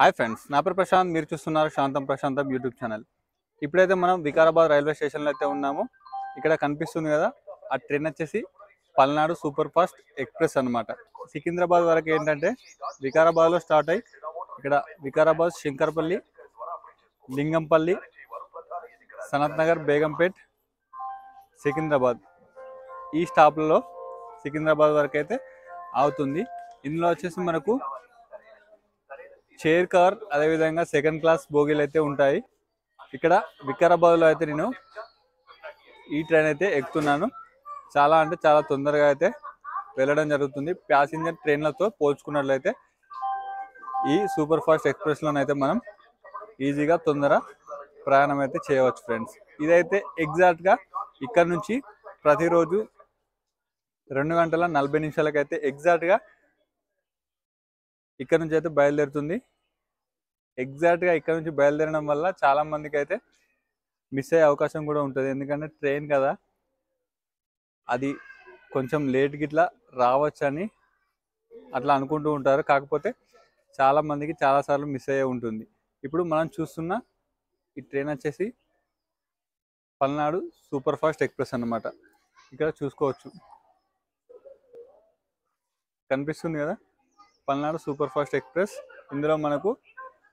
Hi friends, నా పేరు ప్రశాంత్. మీరు చూస్తున్నారు శాంతం ప్రశాంతం యూట్యూబ్ ఛానల్. ఇప్పుడైతే మనం వికారాబాద్ రైల్వే స్టేషన్లో అయితే ఉన్నాము. ఇక్కడ కనిపిస్తుంది కదా, ఆ ట్రైన్ వచ్చేసి పల్నాడు సూపర్ ఫాస్ట్ ఎక్స్ప్రెస్ అన్నమాట. సికింద్రాబాద్ వరకు ఏంటంటే వికారాబాద్లో స్టార్ట్ అయ్యి ఇక్కడ వికారాబాద్, శంకర్పల్లి, లింగంపల్లి, సనత్ నగర్, బేగంపేట్, సికింద్రాబాద్ ఈ స్టాప్లలో సికింద్రాబాద్ వరకు అయితే అవుతుంది. ఇందులో వచ్చేసి మనకు చైర్ కార్, అదేవిధంగా సెకండ్ క్లాస్ బోగీలు అయితే ఉంటాయి. ఇక్కడ వికారాబాద్లో అయితే నేను ఈ ట్రైన్ అయితే ఎక్కుతున్నాను. చాలా అంటే చాలా తొందరగా అయితే వెళ్ళడం జరుగుతుంది. ప్యాసింజర్ ట్రైన్లతో పోల్చుకున్నట్లయితే ఈ సూపర్ ఫాస్ట్ ఎక్స్ప్రెస్లోనైతే మనం ఈజీగా తొందర ప్రయాణం అయితే చేయవచ్చు ఫ్రెండ్స్. ఇదైతే ఎగ్జాక్ట్గా ఇక్కడ నుంచి ప్రతిరోజు 2 గంటల 40 నిమిషాలకైతే ఎగ్జాక్ట్గా ఇక్కడ నుంచి అయితే బయలుదేరుతుంది. ఎగ్జాక్ట్గా ఇక్కడ నుంచి బయలుదేరడం వల్ల చాలా మందికి అయితే మిస్ అయ్యే అవకాశం కూడా ఉంటుంది. ఎందుకంటే ట్రైన్ కదా, అది కొంచెం లేట్ గిట్లా రావచ్చని అట్లా అనుకుంటూ ఉంటారు. కాకపోతే చాలా మందికి చాలాసార్లు మిస్ అయ్యే ఉంటుంది. ఇప్పుడు మనం చూస్తున్న ఈ ట్రైన్ వచ్చేసి పల్నాడు సూపర్ ఫాస్ట్ ఎక్స్ప్రెస్ అన్నమాట. ఇక్కడ చూసుకోవచ్చు, కనిపిస్తుంది కదా పల్నాడు సూపర్ ఫాస్ట్ ఎక్స్ప్రెస్. ఇందులో మనకు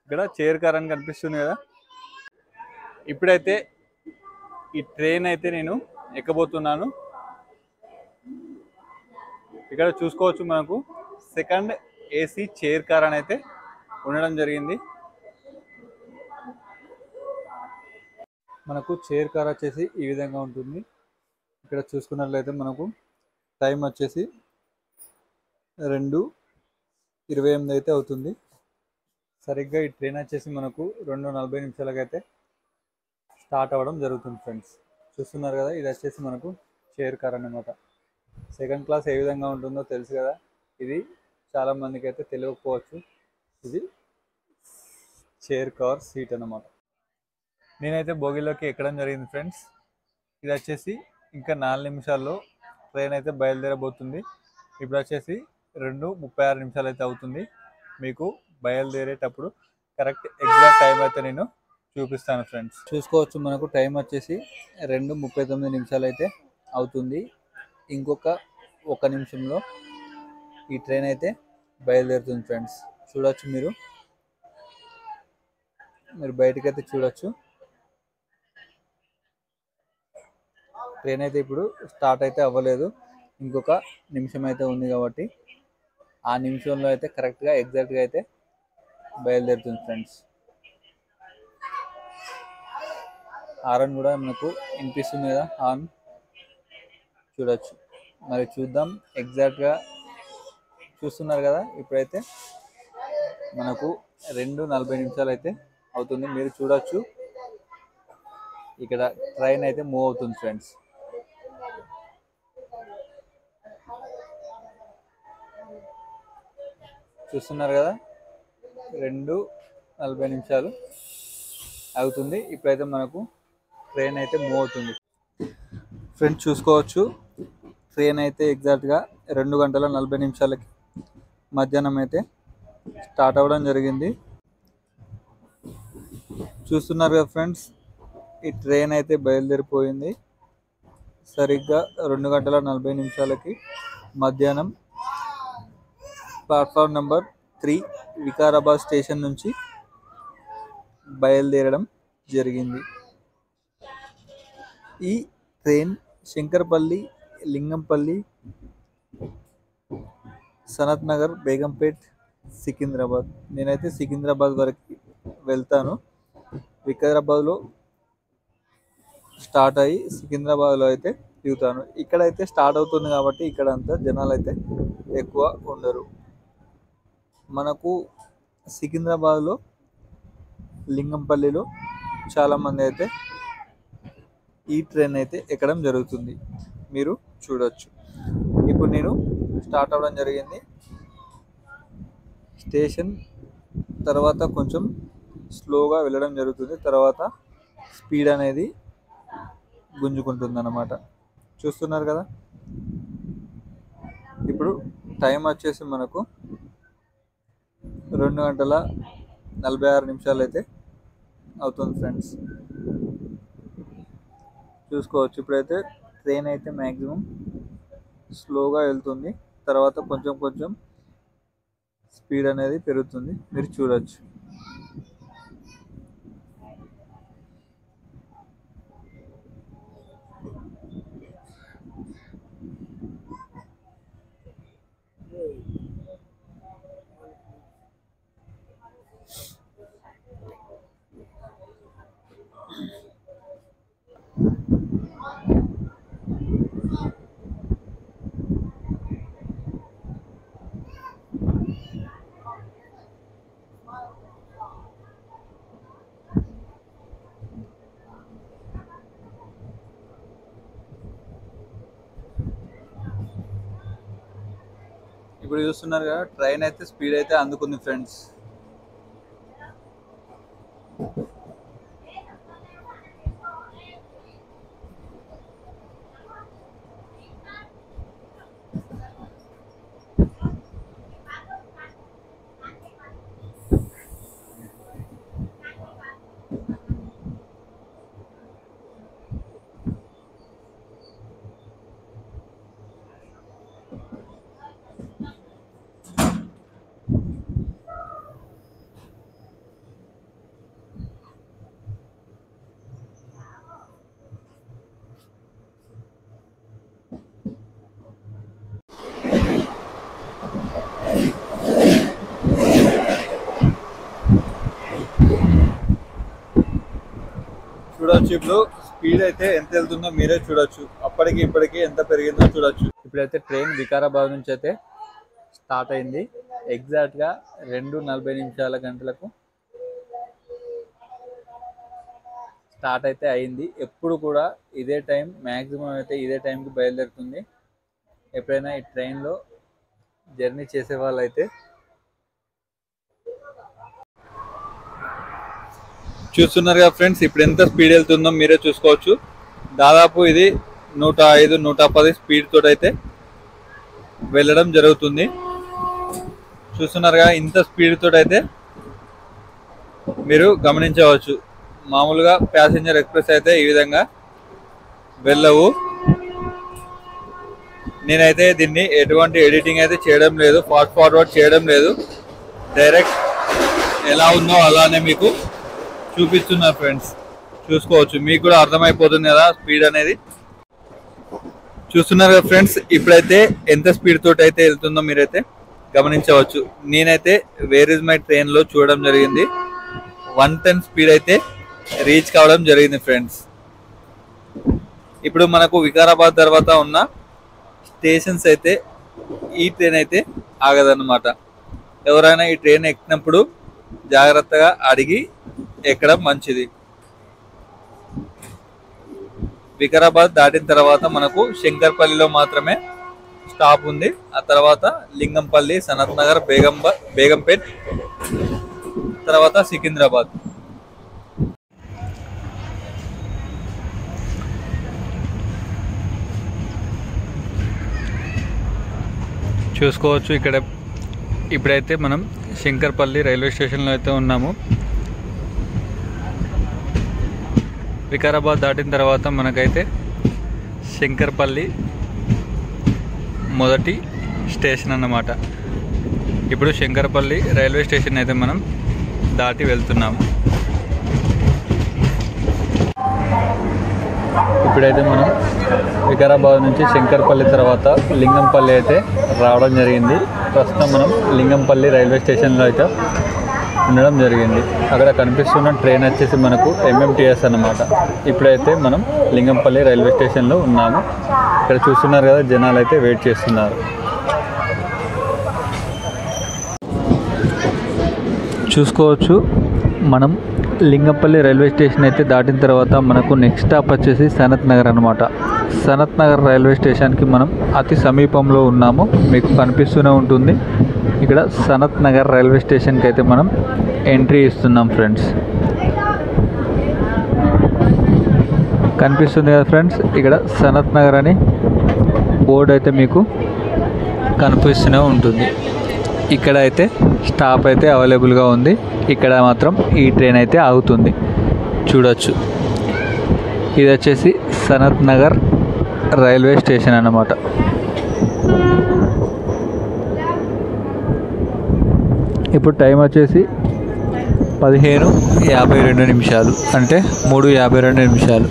ఇక్కడ చైర్ కార్ అని కనిపిస్తుంది కదా. ఇప్పుడైతే ఈ ట్రైన్ అయితే నేను ఎక్కబోతున్నాను. ఇక్కడ చూసుకోవచ్చు, మనకు సెకండ్ ఏసీ చైర్ కార్ అని అయితే ఉండడం జరిగింది. మనకు చైర్ కార్ వచ్చేసి ఈ విధంగా ఉంటుంది. ఇక్కడ చూసుకున్నట్లయితే మనకు టైం వచ్చేసి 2:28 అయితే అవుతుంది. సరిగ్గా ఈ ట్రైన్ వచ్చేసి మనకు 2:40 నిమిషాలకైతే స్టార్ట్ అవ్వడం జరుగుతుంది ఫ్రెండ్స్. చూస్తున్నారు కదా, ఇది వచ్చేసి మనకు చైర్ కార్ అన్నమాట. సెకండ్ క్లాస్ ఏ విధంగా ఉంటుందో తెలుసు కదా. ఇది చాలా మందికి అయితే తెలియకపోవచ్చు. ఇది చైర్ కార్ సీట్ అన్నమాట. నేనైతే బోగిలోకి ఎక్కడం జరిగింది ఫ్రెండ్స్. ఇది వచ్చేసి ఇంకా 4 నిమిషాల్లో ట్రైన్ అయితే బయలుదేరబోతుంది. ఇప్పుడు వచ్చేసి 2:36 నిమిషాలు అయితే అవుతుంది. మీకు బయలుదేరేటప్పుడు కరెక్ట్ ఎగ్జాక్ట్ టైం అయితే నేను చూపిస్తాను ఫ్రెండ్స్. చూసుకోవచ్చు, మనకు టైం వచ్చేసి 2:39 నిమిషాలు అయితే అవుతుంది. ఇంకొక 1 నిమిషంలో ఈ ట్రైన్ అయితే బయలుదేరుతుంది ఫ్రెండ్స్. చూడొచ్చు, మీరు బయటకైతే చూడొచ్చు. ట్రైన్ అయితే ఇప్పుడు స్టార్ట్ అయితే అవ్వలేదు. ఇంకొక నిమిషం అయితే ఉంది కాబట్టి ఆ నిమిషంలో అయితే కరెక్ట్గా ఎగ్జాక్ట్గా అయితే బయలుదేరుతుంది ఫ్రెండ్స్. హారన్ కూడా మనకు వినిపిస్తుంది కదా, హార్న్ చూడొచ్చు. మరి చూద్దాం, ఎగ్జాక్ట్గా చూస్తున్నారు కదా. ఇప్పుడైతే మనకు 2:40 నిమిషాలు అయితే అవుతుంది. మీరు చూడొచ్చు, ఇక్కడ ట్రైన్ అయితే మూవ్ అవుతుంది ఫ్రెండ్స్. చూస్తున్నారు కదా, 2:40 నిమిషాలు అవుతుంది. ఇప్పుడైతే మనకు ట్రైన్ అయితే మూవ్ అవుతుంది ఫ్రెండ్స్. చూసుకోవచ్చు, ట్రైన్ అయితే ఎగ్జాక్ట్గా 2 గంటల 40 నిమిషాలకి మధ్యాహ్నం అయితే స్టార్ట్ అవ్వడం జరిగింది. చూస్తున్నారు కదా ఫ్రెండ్స్, ఈ ట్రైన్ అయితే బయలుదేరిపోయింది. సరిగ్గా 2 గంటల 40 నిమిషాలకి మధ్యాహ్నం ప్లాట్ఫామ్ నెంబర్ 3 వికారాబాద్ స్టేషన్ నుంచి బయలుదేరడం జరిగింది. ఈ ట్రైన్ శంకర్పల్లి, లింగంపల్లి, సనత్ నగర్, బేగంపేట్, సికింద్రాబాద్. నేనైతే సికింద్రాబాద్ వరకు వెళ్తాను. వికారాబాద్లో స్టార్ట్ అయ్యి సికింద్రాబాద్లో అయితే దిగుతాను. ఇక్కడైతే స్టార్ట్ అవుతుంది కాబట్టి ఇక్కడ అంతా జనాలు అయితే ఎక్కువ ఉండరు. మనకు సికింద్రాబాద్లో, లింగంపల్లిలో చాలామంది అయితే ఈ ట్రైన్ అయితే ఎక్కడం జరుగుతుంది. మీరు చూడొచ్చు, ఇప్పుడు నేను స్టార్ట్ అవ్వడం జరిగింది. స్టేషన్ తర్వాత కొంచెం స్లోగా వెళ్ళడం జరుగుతుంది, తర్వాత స్పీడ్ అనేది గుంజుకుంటుంది అన్నమాట. చూస్తున్నారు కదా, ఇప్పుడు టైం వచ్చేసి మనకు 2 గంటల 46 నిమిషాలు అయితే అవుతుంది ఫ్రెండ్స్. చూసుకోవచ్చు. ఇప్పుడైతే ట్రైన్ అయితే మ్యాక్సిమం స్లోగా వెళ్తుంది, తర్వాత కొంచెం కొంచెం స్పీడ్ అనేది పెరుగుతుంది, మీరు చూడొచ్చు. ఇప్పుడు చూస్తున్నారు కదా, ట్రైన్ అయితే స్పీడ్ అయితే అందుకుంది ఫ్రెండ్స్. చూడొచ్చు ఇప్పుడు స్పీడ్ అయితే ఎంత వెళ్తుందో మీరే చూడొచ్చు. అప్పటికి ఇప్పటికి ఎంత పెరిగిందో చూడొచ్చు. ఇప్పుడైతే ట్రైన్ వికారాబాద్ నుంచి అయితే స్టార్ట్ అయింది. ఎగ్జాక్ట్గా 2:40 స్టార్ట్ అయితే అయింది. ఎప్పుడు కూడా ఇదే టైం, మ్యాక్సిమం అయితే ఇదే టైంకి బయలుదేరుతుంది. ఎప్పుడైనా ఈ ట్రైన్లో జర్నీ చేసే వాళ్ళు అయితే చూస్తున్నారు కదా ఫ్రెండ్స్, ఇప్పుడు ఎంత స్పీడ్ వెళ్తుందో మీరే చూసుకోవచ్చు. దాదాపు ఇది 105, 110 స్పీడ్ తోటి అయితే వెళ్ళడం జరుగుతుంది. చూస్తున్నారు కదా, ఇంత స్పీడ్ తోటి అయితే మీరు గమనించవచ్చు. మామూలుగా ప్యాసింజర్ ఎక్స్ప్రెస్ అయితే ఈ విధంగా వెళ్ళవు. నేనైతే దీన్ని ఎటువంటి ఎడిటింగ్ అయితే చేయడం లేదు, ఫాస్ట్ ఫార్వర్డ్ చేయడం లేదు, డైరెక్ట్ ఎలా ఉందో అలానే మీకు చూపిస్తున్నా ఫ్రెండ్స్. చూసుకోవచ్చు, మీకు కూడా అర్థమైపోతుంది కదా స్పీడ్ అనేది. చూస్తున్నారు కదా ఫ్రెండ్స్, ఇప్పుడైతే ఎంత స్పీడ్ తోటి అయితే వెళ్తుందో మీరైతే గమనించవచ్చు. నేనైతే వేర్ ఇస్ మై ట్రైన్లో చూడడం జరిగింది. 110 స్పీడ్ అయితే రీచ్ కావడం జరిగింది ఫ్రెండ్స్. ఇప్పుడు మనకు వికారాబాద్ తర్వాత ఉన్న స్టేషన్స్ అయితే ఈ ట్రైన్ అయితే ఆగదన్నమాట. ఎవరైనా ఈ ట్రైన్ ఎక్కినప్పుడు జాగ్రత్తగా అడిగి ఎక్కడం మంచిది. వికారాబాద్ దాటిన తర్వాత మనకు శంకర్పల్లిలో మాత్రమే స్టాప్ ఉంది. ఆ తర్వాత లింగంపల్లి, సనత్ నగర్, బేగంపేట్, తర్వాత సికింద్రాబాద్. చూసుకోవచ్చు, ఇక్కడ ఇప్పుడైతే మనం శంకర్పల్లి రైల్వే స్టేషన్లో అయితే ఉన్నాము. వికారాబాద్ దాటిన తర్వాత మనకైతే శంకర్పల్లి మొదటి స్టేషన్ అన్నమాట. ఇప్పుడు శంకర్పల్లి రైల్వే స్టేషన్ అయితే మనం దాటి వెళ్తున్నాము. ఇప్పుడైతే మనం వికారాబాద్ నుంచి శంకర్పల్లి తర్వాత లింగంపల్లి అయితే రావడం జరిగింది. ప్రస్తుతం మనం లింగంపల్లి రైల్వే స్టేషన్లో అయితే ఉండడం జరిగింది. అక్కడ కనిపిస్తున్న ట్రైన్ వచ్చేసి మనకు MMTS అన్నమాట. ఇప్పుడైతే మనం లింగంపల్లి రైల్వే స్టేషన్లో ఉన్నాము. ఇక్కడ చూస్తున్నారు కదా, జనాలు అయితే వెయిట్ చేస్తున్నారు. చూసుకోవచ్చు, మనం లింగంపల్లి రైల్వే స్టేషన్ అయితే దాటిన తర్వాత మనకు నెక్స్ట్ స్టాప్ వచ్చేసి సనత్ నగర్ అనమాట. సనత్ నగర్ రైల్వే స్టేషన్కి మనం అతి సమీపంలో ఉన్నాము. మీకు కనిపిస్తూనే ఉంటుంది. ఇక్కడ సనత్ నగర్ రైల్వే స్టేషన్కి అయితే మనం ఎంట్రీ ఇస్తున్నాం ఫ్రెండ్స్. కనిపిస్తుంది కదా ఫ్రెండ్స్, ఇక్కడ సనత్ నగర్ అని బోర్డు అయితే మీకు కనిపిస్తూనే ఉంటుంది. ఇక్కడ అయితే స్టాప్ అయితే అవైలబుల్గా ఉంది. ఇక్కడ మాత్రం ఈ ట్రైన్ అయితే ఆగుతుంది, చూడొచ్చు. ఇది వచ్చేసి సనత్ నగర్ రైల్వే స్టేషన్ అన్నమాట. ఇప్పుడు టైం వచ్చేసి 15:52 అంటే 3:52.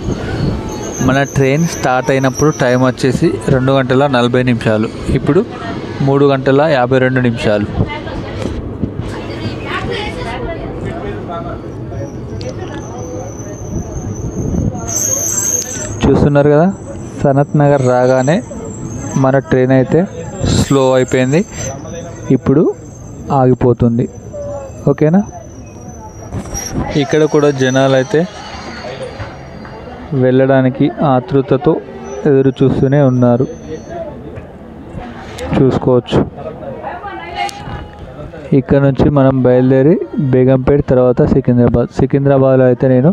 మన ట్రైన్ స్టార్ట్ అయినప్పుడు టైం వచ్చేసి 2:40. ఇప్పుడు 3:52. చూస్తున్నారు కదా, సనత్ నగర్ రాగానే మన ట్రైన్ అయితే స్లో అయిపోయింది, ఇప్పుడు ఆగిపోతుంది. ఓకేనా. ఇక్కడ కూడా జనాలు అయితే వెళ్ళడానికి ఆతృతతో ఎదురు చూస్తూనే ఉన్నారు, చూసుకోవచ్చు. ఇక్కడ నుంచి మనం బయలుదేరి బేగంపేట్ తర్వాత సికింద్రాబాద్లో అయితే నేను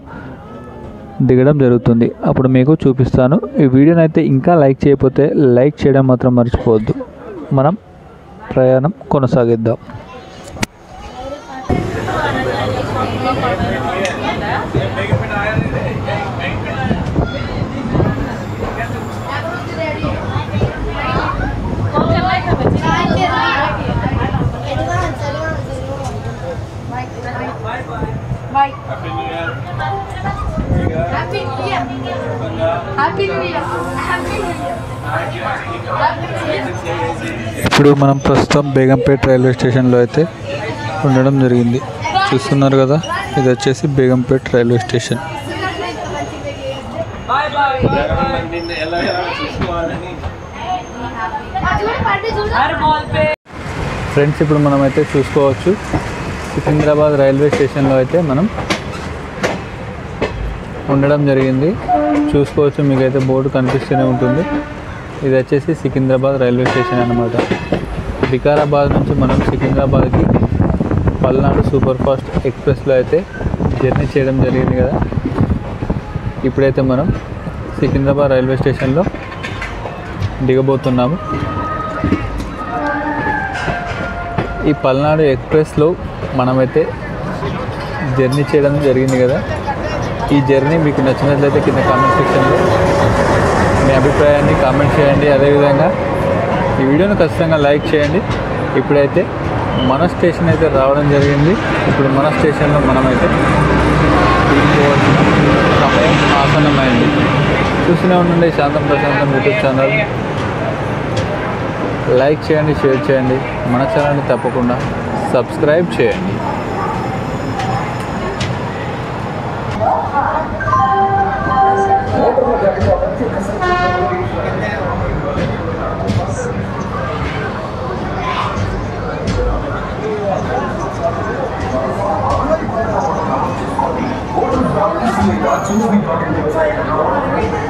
దిగడం జరుగుతుంది. అప్పుడు మీకు చూపిస్తాను. ఈ వీడియోని అయితే ఇంకా లైక్ చేయకపోతే లైక్ చేయడం మాత్రం మర్చిపోవద్దు. మనం ప్రయాణం కొనసాగిద్దాం. ఇప్పుడు మనం ప్రస్తుతం బేగంపేట్ రైల్వే స్టేషన్లో అయితే ఉండడం జరిగింది. చూస్తున్నారు కదా, ఇది వచ్చేసి బేగంపేట్ రైల్వే స్టేషన్. ఫ్రెండ్స్, ఇప్పుడు మనం అయితే చూసుకోవచ్చు, సికింద్రాబాద్ రైల్వే స్టేషన్లో అయితే మనం ఉండడం జరిగింది. చూసుకోవచ్చు, మీకైతే బోర్డు కనిపిస్తూనే ఉంటుంది. ఇది వచ్చేసి సికింద్రాబాద్ రైల్వే స్టేషన్ అన్నమాట. వికారాబాద్ నుంచి మనం సికింద్రాబాద్కి పల్నాడు సూపర్ ఫాస్ట్ ఎక్స్ప్రెస్లో అయితే జర్నీ చేయడం జరిగింది కదా. ఇప్పుడైతే మనం సికింద్రాబాద్ రైల్వే స్టేషన్లో దిగబోతున్నాము. ఈ పల్నాడు ఎక్స్ప్రెస్లో మనమైతే జర్నీ చేయడం జరిగింది కదా. ఈ జర్నీ మీకు నచ్చినట్లయితే కింద కామెంట్ సెక్షన్లో మీ అభిప్రాయాన్ని కామెంట్ చేయండి. అదేవిధంగా ఈ వీడియోను ఖచ్చితంగా లైక్ చేయండి. ఇప్పుడైతే మన స్టేషన్ అయితే రావడం జరిగింది. ఇప్పుడు మన స్టేషన్లో మనమైతే దిగిపోవాల్సిన సమయం ఆసన్నమైంది. చూస్తూనే ఉండండి శాంతం ప్రశాంతం యూట్యూబ్ ఛానల్. లైక్ చేయండి, షేర్ చేయండి, మన ఛానల్ని తప్పకుండా సబ్స్క్రైబ్ చేయండి. Choose the